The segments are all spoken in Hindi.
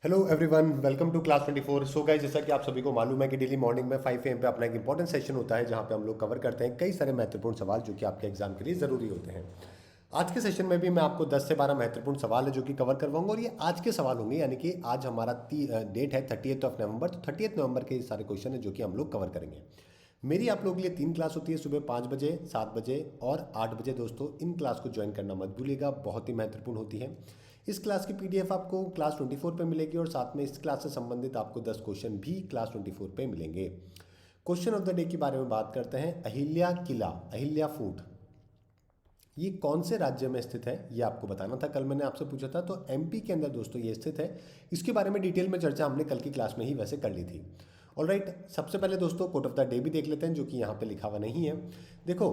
Hello everyone, welcome to class 24। So guys, जैसा कि आप सभी को मालूम है कि डेली मॉर्निंग में 5 AM पे अपना एक इंपॉर्टेंट सेशन होता है जहां पे हम लोग कवर करते हैं कई सारे महत्वपूर्ण सवाल जो कि आपके एग्जाम के लिए ज़रूरी होते हैं। आज के सेशन में भी मैं आपको 10 से 12 महत्वपूर्ण सवाल है जो कि कवर करवाऊंगा, और ये आज के सवाल होंगे, यानी कि आज हमारा डेट है 30 नवंबर। तो 30 नवंबर के सारे क्वेश्चन है जो कि हम लोग कवर करेंगे। मेरी आप लोगों के लिए 3 क्लास होती है, सुबह 5 बजे, 7 बजे और 8 बजे। दोस्तों, इन क्लास को ज्वाइन करना मत भूलिएगा, बहुत ही महत्वपूर्ण होती है। इस क्लास की पीडीएफ आपको क्लास 24 पे मिलेगी, और साथ में इस क्लास से संबंधित आपको 10 क्वेश्चन भी क्लास 24 पे मिलेंगे। क्वेश्चन ऑफ द डे के बारे में बात करते हैं। अहिल्या किला, अहिल्या फूट, ये कौन से राज्य में स्थित है, ये आपको बताना था। कल मैंने आपसे पूछा था, तो एमपी के अंदर दोस्तों ये स्थित है। इसके बारे में डिटेल में चर्चा हमने कल की क्लास में ही वैसे कर ली थी। ऑलराइट, सबसे पहले दोस्तों कोट ऑफ द डे भी देख लेते हैं, जो कि यहाँ पे लिखा हुआ नहीं है। देखो,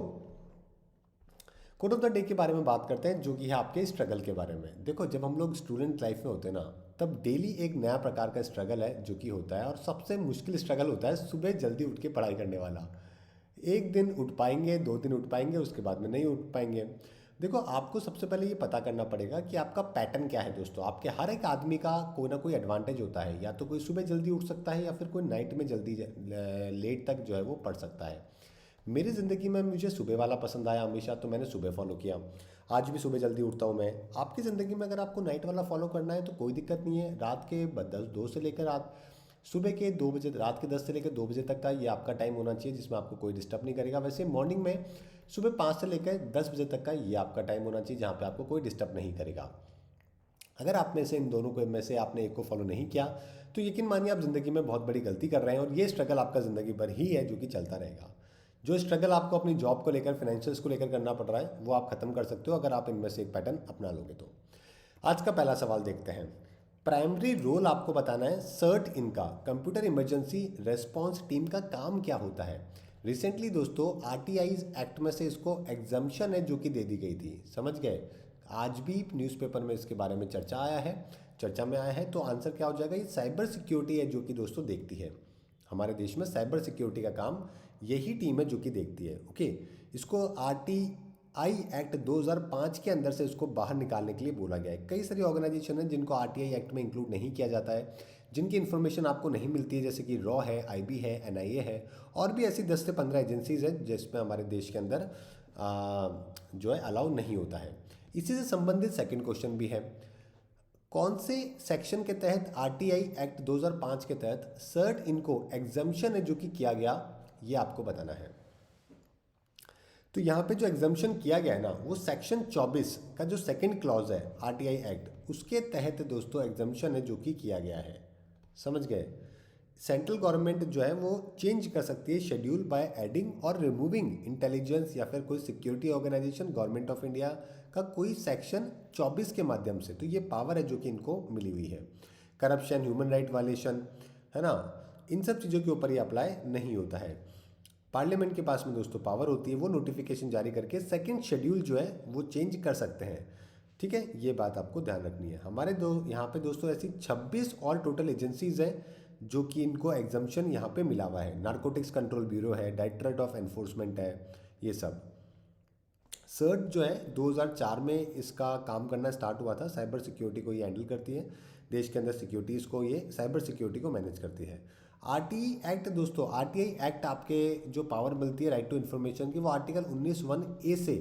कोड ऑफ द डे के बारे में बात करते हैं, जो कि है आपके स्ट्रगल के बारे में। देखो, जब हम लोग स्टूडेंट लाइफ में होते हैं ना, तब डेली एक नया प्रकार का स्ट्रगल है जो कि होता है, और सबसे मुश्किल स्ट्रगल होता है सुबह जल्दी उठ के पढ़ाई करने वाला। एक दिन उठ पाएंगे, 2 दिन उठ पाएंगे, उसके बाद में नहीं उठ पाएंगे। देखो, आपको सबसे पहले ये पता करना पड़ेगा कि आपका पैटर्न क्या है। दोस्तों, आपके हर एक आदमी का कोई ना कोई एडवांटेज होता है, या तो कोई सुबह जल्दी उठ सकता है, या फिर कोई नाइट में जल्दी लेट तक जो है वो पढ़ सकता है। मेरी ज़िंदगी में मुझे सुबह वाला पसंद आया हमेशा, तो मैंने सुबह फॉलो किया। आज भी सुबह जल्दी उठता हूँ मैं। आपकी ज़िंदगी में अगर आपको नाइट वाला फॉलो करना है तो कोई दिक्कत नहीं है। रात के 2 से लेकर रात सुबह के 2 बजे, रात के 10 से लेकर 2 बजे तक का ये आपका टाइम होना चाहिए, जिसमें आपको कोई डिस्टर्ब नहीं करेगा। वैसे मॉर्निंग में सुबह 5 से लेकर 10 बजे तक का ये आपका टाइम होना चाहिए, जहाँ पे आपको कोई डिस्टर्ब नहीं करेगा। अगर आप में से इन दोनों को में से आपने एक को फॉलो नहीं किया, तो यकीन मानिए आप ज़िंदगी में बहुत बड़ी गलती कर रहे हैं, और ये स्ट्रगल आपका ज़िंदगी भर ही है जो कि चलता रहेगा। जो स्ट्रगल आपको अपनी जॉब को लेकर, फाइनेंशियल्स को लेकर करना पड़ रहा है, वो आप खत्म कर सकते हो अगर आप इनमें से एक पैटर्न अपना लोगे तो। आज का पहला सवाल देखते हैं। प्राइमरी रोल आपको बताना है सर्ट इनका, कंप्यूटर इमरजेंसी रेस्पॉन्स टीम का काम क्या होता है। रिसेंटली दोस्तों आरटीआई एक्ट में से इसको एग्जम्पशन है जो कि दे दी गई थी, समझ गए। आज भी न्यूज़पेपर में इसके बारे में चर्चा में आया है। तो आंसर क्या हो जाएगा, ये साइबर सिक्योरिटी है जो कि दोस्तों देखती है। हमारे देश में साइबर सिक्योरिटी का काम यही टीम है जो कि देखती है। ओके, इसको आरटीआई एक्ट 2005 के अंदर से इसको बाहर निकालने के लिए बोला गया है। कई सारी ऑर्गेनाइजेशन है जिनको आरटीआई एक्ट में इंक्लूड नहीं किया जाता है, जिनकी इन्फॉर्मेशन आपको नहीं मिलती है, जैसे कि रॉ है, आईबी है, एनआईए है, और भी ऐसी 10 से 15 एजेंसीज है जिसमें हमारे देश के अंदर जो है अलाउ नहीं होता है। इसी से संबंधित सेकंड क्वेश्चन भी है। कौन से सेक्शन के तहत आरटीआई एक्ट 2005 के तहत सर्ट इनको एग्जम्पशन है जो कि किया गया, ये आपको बताना है। तो यहाँ पे जो एग्जम्पशन किया गया है ना, वो सेक्शन 24 का जो सेकंड क्लॉज है आरटीआई एक्ट, उसके तहत दोस्तों एग्जम्पशन है जो कि किया गया है, समझ गए। सेंट्रल गवर्नमेंट जो है वो चेंज कर सकती है शेड्यूल बाय एडिंग और रिमूविंग इंटेलिजेंस, या फिर कोई security organisation government of India का कोई सेक्शन 24 के माध्यम से। तो ये पावर है जो कि इनको मिली हुई है। करप्शन, ह्यूमन राइट वायलेशन, है ना, इन सब चीज़ों के ऊपर ये अप्लाई नहीं होता है। पार्लियामेंट के पास में दोस्तों पावर होती है, वो नोटिफिकेशन जारी करके सेकंड शेड्यूल जो है वो चेंज कर सकते हैं। ठीक है, ये बात आपको ध्यान रखनी है। हमारे यहाँ पे दोस्तों ऐसी 26 और टोटल एजेंसीज है जो कि इनको एग्जम्पशन यहाँ पे मिला हुआ है। नारकोटिक्स कंट्रोल ब्यूरो है, डायरेक्टरेट ऑफ एनफोर्समेंट है, ये सब। सर्ट जो है 2004 में इसका काम करना स्टार्ट हुआ था। साइबर सिक्योरिटी को ये हैंडल करती है, देश के अंदर सिक्योरिटीज़ को, ये साइबर सिक्योरिटी को मैनेज करती है। आरटीआई एक्ट दोस्तों, आरटीआई एक्ट आपके जो पावर मिलती है राइट टू इन्फॉर्मेशन की, वो आर्टिकल 19(1)(a) से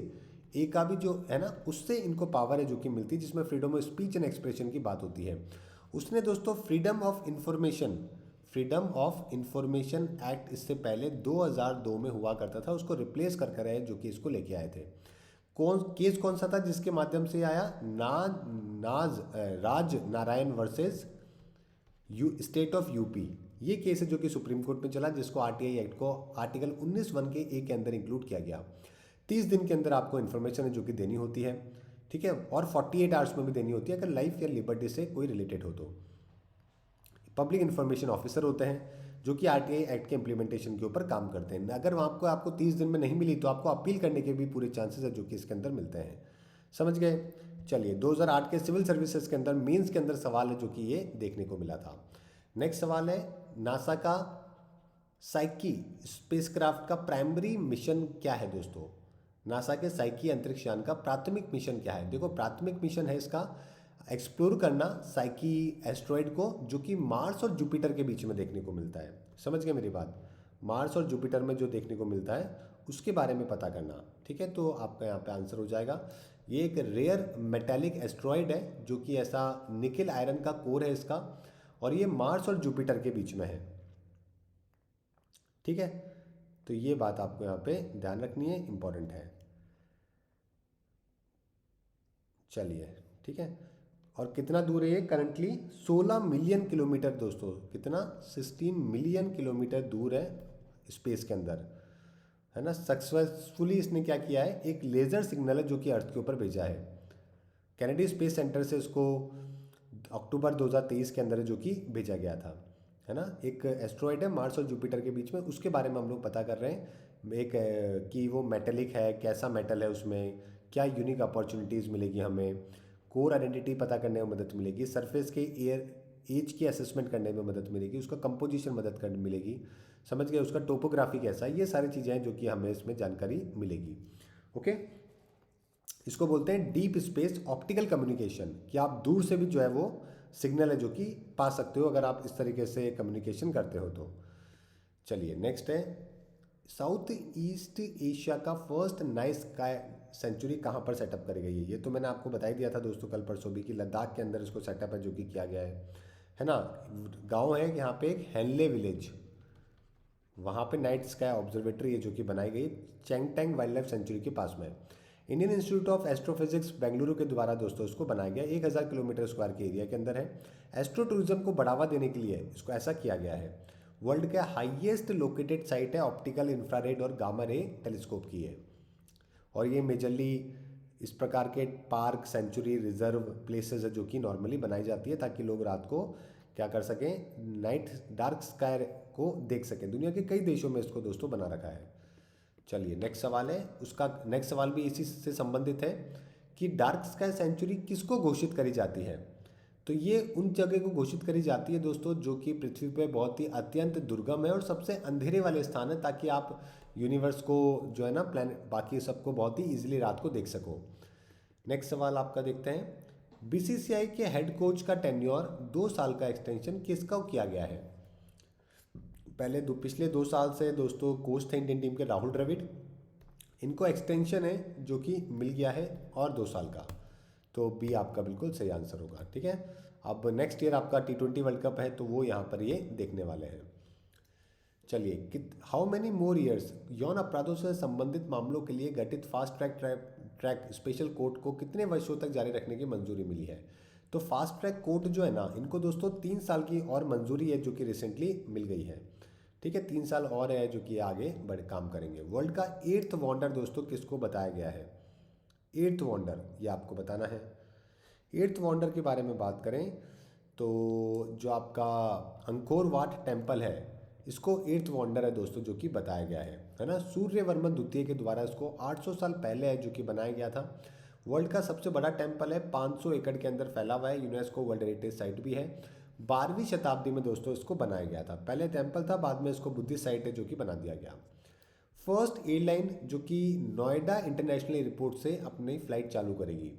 ए का भी जो है ना, उससे इनको पावर है जो कि मिलती है, जिसमें freedom of speech and expression की बात होती है। उसने दोस्तों फ्रीडम ऑफ इंफॉर्मेशन एक्ट इससे पहले 2002 में हुआ करता था, उसको रिप्लेस कर कर है जो कि इसको लेके आए थे। कौन सा था जिसके माध्यम से आया, Raj Narayan versus state of UP. ये केस है जो कि सुप्रीम कोर्ट में चला, जिसको आरटीआई एक्ट को आर्टिकल 19(1)(a) के अंदर इंक्लूड किया गया। 30 दिन के अंदर आपको इन्फॉर्मेशन है जो कि देनी होती है, ठीक है, और 48 आवर्स में भी देनी होती है अगर लाइफ या लिबर्टी से कोई रिलेटेड हो तो। पब्लिक इन्फॉर्मेशन ऑफिसर होते हैं जो कि आरटीआई एक्ट के इंप्लीमेंटेशन के ऊपर काम करते हैं। अगर वहाँ आपको 30 दिन में नहीं मिली तो आपको अपील करने के भी पूरे चांसेस है जो कि इसके अंदर मिलते हैं, समझ गए। चलिए, 2008 के सिविल सर्विसेज के अंदर मेंस के अंदर सवाल है जो कि ये देखने को मिला था। नेक्स्ट सवाल है, नासा का साइकी स्पेसक्राफ्ट का प्राइमरी मिशन क्या है दोस्तों। नासा के साइकी अंतरिक्ष यान का प्राथमिक मिशन क्या है। देखो, प्राथमिक मिशन है इसका एक्सप्लोर करना साइकी एस्ट्रॉयड को, जो कि मार्स और जुपिटर के बीच में देखने को मिलता है। समझ गए मेरी बात? मार्स और जुपिटर में जो देखने को मिलता है उसके बारे में पता करना। ठीक है, तो आपका यहाँ पे आंसर हो जाएगा। ये एक रेयर मेटेलिक एस्ट्रॉयड है जो कि ऐसा निकेल आयरन का कोर है इसका, और ये मार्स और जुपिटर के बीच में है। ठीक है, तो ये बात आपको यहाँ पे ध्यान रखनी है, इंपॉर्टेंट है। चलिए, ठीक है। और कितना दूर है ये? करंटली 16 मिलियन किलोमीटर दोस्तों। कितना? 16 मिलियन किलोमीटर दूर है स्पेस के अंदर, है ना। सक्सेसफुली इसने क्या किया है, एक लेज़र सिग्नल है जो कि अर्थ के ऊपर भेजा है। कैनेडी स्पेस सेंटर से इसको अक्टूबर 2023 के अंदर जो कि भेजा गया था, है ना। एक एस्ट्रॉयड है मार्स और जुपिटर के बीच में, उसके बारे में हम लोग पता कर रहे हैं। एक कि वो मेटेलिक है, कैसा मेटल है, उसमें क्या यूनिक अपॉर्चुनिटीज़ मिलेगी हमें, कोर आइडेंटिटी पता करने में मदद मिलेगी, सरफेस के एयर एज की असेसमेंट करने में मदद मिलेगी, उसका कंपोजिशन मदद कर मिलेगी। समझ गए? उसका टोपोग्राफी कैसा है, ये सारी चीज़ें हैं जो कि हमें इसमें जानकारी मिलेगी। ओके, इसको बोलते हैं डीप स्पेस ऑप्टिकल कम्युनिकेशन, कि आप दूर से भी जो है वो सिग्नल है जो कि पा सकते हो अगर आप इस तरीके से कम्युनिकेशन करते हो तो। चलिए नेक्स्ट है, साउथ ईस्ट एशिया का फर्स्ट नाइट स्काई सेंचुरी कहाँ पर सेटअप करी गई है? ये तो मैंने आपको बता ही दिया था दोस्तों कल परसों भी, कि लद्दाख के अंदर इसको सेटअप है जो कि किया गया है ना। गांव है यहाँ पे एक हेनले विलेज, वहाँ पे नाइट स्काई ऑब्जर्वेटरी है जो कि बनाई गई चैंगटैंग वाइल्ड लाइफ सेंचुरी के पास में। Indian institute of astrophysics Bengaluru के द्वारा दोस्तों इसको बनाया गया, 1000 किलोमीटर स्क्वायर के एरिया के अंदर है। एस्ट्रो टूरिज्म को बढ़ावा देने के लिए इसको ऐसा किया गया है। वर्ल्ड का हाईएस्ट लोकेटेड साइट है, ऑप्टिकल इंफ्रारेड और गामा रे टेलीस्कोप की है। और ये मेजरली इस प्रकार के पार्क, सेंचुरी, रिजर्व प्लेसेस है जो कि नॉर्मली बनाई जाती है ताकि लोग रात को क्या कर सकें, नाइट डार्क स्काई को देख सकें। दुनिया के कई देशों में इसको दोस्तों बना रखा है। चलिए नेक्स्ट सवाल है, उसका नेक्स्ट सवाल भी इसी से संबंधित है कि डार्क स्काई सेंचुरी किसको घोषित करी जाती है? तो ये उन जगह को घोषित करी जाती है दोस्तों जो कि पृथ्वी पे बहुत ही अत्यंत दुर्गम है और सबसे अंधेरे वाले स्थान है, ताकि आप यूनिवर्स को जो है ना, प्लान बाकी सबको बहुत ही इजीली रात को देख सको। नेक्स्ट सवाल आपका देखते हैं, बीसीसीआई के हेड कोच का टेन्योर 2 साल का एक्सटेंशन किसका किया गया है? पिछले 2 साल से दोस्तों कोच थे इंडियन टीम के राहुल द्रविड़, इनको एक्सटेंशन है जो कि मिल गया है और 2 साल का, तो बी आपका बिल्कुल सही आंसर होगा। ठीक है, अब नेक्स्ट ईयर आपका T20 वर्ल्ड कप है तो वो यहाँ पर ये देखने वाले हैं। चलिए, हाउ मेनी मोर ईयर्स यौन अपराधों से संबंधित मामलों के लिए गठित फास्ट ट्रैक स्पेशल कोर्ट को कितने वर्षों तक जारी रखने की मंजूरी मिली है? तो फास्ट ट्रैक कोर्ट जो है ना, इनको दोस्तों 3 साल की और मंजूरी है जो कि रिसेंटली मिल गई है। ठीक है, 3 साल और है जो कि आगे बड़े काम करेंगे। वर्ल्ड का 8th वंडर दोस्तों किसको बताया गया है? 8th वंडर ये आपको बताना है। 8th वंडर के बारे में बात करें तो जो आपका अंकोर वाट टेम्पल है, इसको 8th वंडर है दोस्तों जो कि बताया गया है ना। सूर्यवर्मन द्वितीय के द्वारा इसको 800 साल पहले है जो कि बनाया गया था। वर्ल्ड का सबसे बड़ा टेम्पल है, 500 एकड़ के अंदर फैला हुआ है, यूनेस्को वर्ल्ड हेरिटेज साइट भी है। 12वीं शताब्दी में दोस्तों इसको बनाया गया था। पहले टेम्पल था, बाद में इसको बुद्धिस्ट साइट है जो कि बना दिया गया। फर्स्ट एयरलाइन जो कि नोएडा इंटरनेशनल एयरपोर्ट से अपनी फ्लाइट चालू करेगी,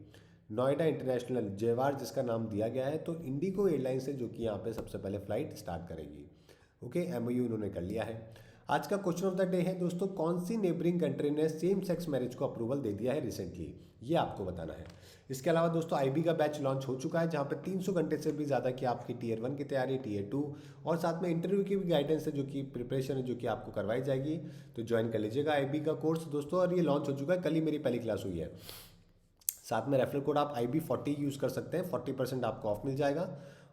नोएडा इंटरनेशनल जेवार जिसका नाम दिया गया है, तो इंडिगो एयरलाइन से जो कि यहाँ पे सबसे पहले फ्लाइट स्टार्ट करेगी। ओके, एमओयू उन्होंने कर लिया है। आज का क्वेश्चन ऑफ द डे है दोस्तों, कौन सी नेबरिंग कंट्री ने सेम सेक्स मैरिज को अप्रूवल दे दिया है रिसेंटली? ये आपको बताना है। इसके अलावा दोस्तों आईबी का बैच लॉन्च हो चुका है जहाँ पे 300 घंटे से भी ज़्यादा की आपकी Tier 1 की तैयारी, Tier 2 और साथ में इंटरव्यू की भी गाइडेंस है जो कि प्रिपरेशन है जो कि आपको करवाई जाएगी। तो ज्वाइन कर लीजिएगा आईबी का कोर्स दोस्तों, और ये लॉन्च हो चुका है, कल ही मेरी पहली क्लास हुई है। साथ में रेफरल कोड आप IB40 यूज़ कर सकते हैं, 40% आपको ऑफ मिल जाएगा।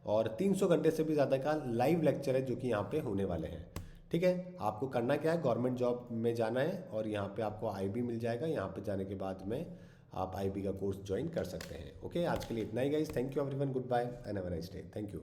और 300 घंटे से भी ज़्यादा का लाइव लेक्चर है जो कि यहाँ पे होने वाले हैं। ठीक है, आपको करना क्या है, गवर्नमेंट जॉब में जाना है और यहाँ पे आपको IB मिल जाएगा। यहाँ पे जाने के बाद में आप IB का कोर्स ज्वाइन कर सकते हैं। ओके, आज के लिए इतना ही guys, thank you everyone, goodbye and have a nice day, thank you.